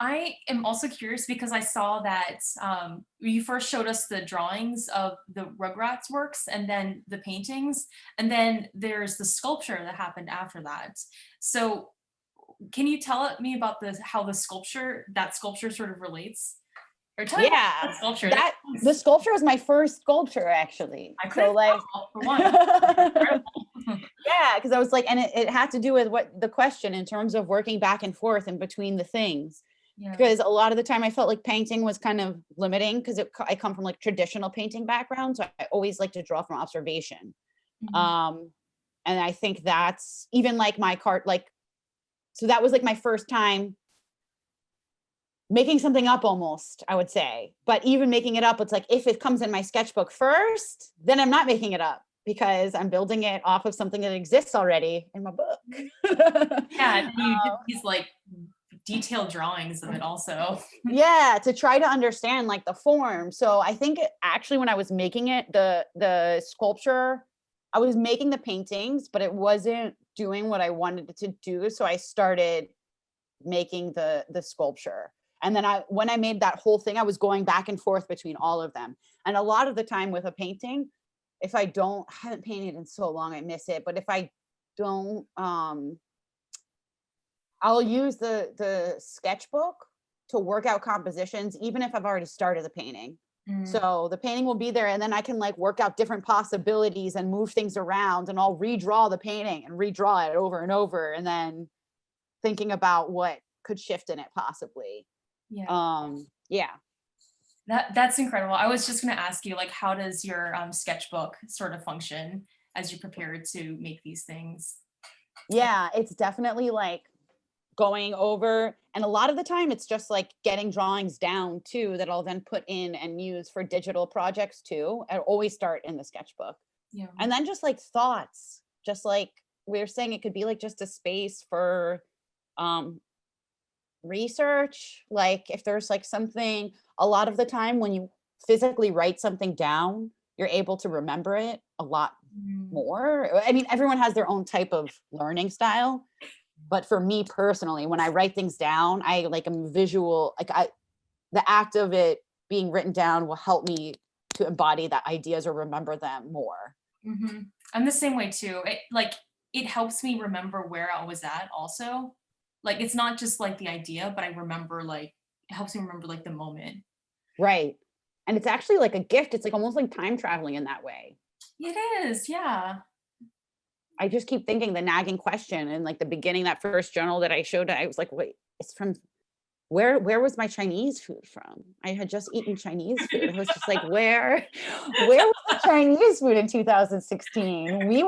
I am also curious because I saw that you first showed us the drawings of the Rugrats works and then the paintings, and then there's the sculpture that happened after that. So can you tell me about how that sculpture sort of relates? Or tell me about Yeah, that sculpture. that the sculpture was my first sculpture actually. I So couldn't like tell for one. Incredible. yeah, because I was like, and it had to do with what the question in terms of working back and forth in between the things. Yeah. Because a lot of the time I felt like painting was kind of limiting because I come from like traditional painting background. So I always like to draw from observation. Mhm. Um, and I think that's even like my cart, like, so that was like my first time making something up almost, I would say. But even making it up, it's like if it comes in my sketchbook first, then I'm not making it up because I'm building it off of something that exists already in my book. Yeah, and then you did these like detailed drawings of it also. Yeah, to try to understand like the form. So I think actually when I was making it, the sculpture, I was making the paintings, but it wasn't doing what I wanted it to do. So I started making the sculpture. And then when I made that whole thing, I was going back and forth between all of them. And a lot of the time with a painting, if I haven't painted in so long, I miss it. But if I don't, I'll use the sketchbook to work out compositions, even if I've already started the painting. Mm, So the painting will be there and then I can like work out different possibilities and move things around and I'll redraw the painting and redraw it over and over. And then thinking about what could shift in it possibly. yeah. Yeah. That's incredible. I was just gonna ask you, like, how does your sketchbook sort of function as you prepare to make these things? Yeah, it's definitely like going over, and a lot of the time it's just like getting drawings down too that I'll then put in and use for digital projects too. I always start in the sketchbook. Yeah. And then just like thoughts, just like we are saying, it could be like just a space for um research. Like if there's like something, a lot of the time when you physically write something down, you're able to remember it a lot Mm, more. I mean, everyone has their own type of learning style. But for me personally, when I write things down, I like am visual, the act of it being written down will help me to embody the ideas or remember them more. mhm. I'm the same way too. It helps me remember where I was at also. Like, it's not just, like, the idea, but I remember, like it helps me remember, like, the moment. Right. And it's actually like a gift. It's like almost like time traveling in that way. It is, yeah. I just keep thinking the nagging question and like the beginning, that first journal that I showed, I was like, wait, it's from where was my Chinese food from? I had just eaten Chinese food. I was just like, where was the Chinese food in 2016? We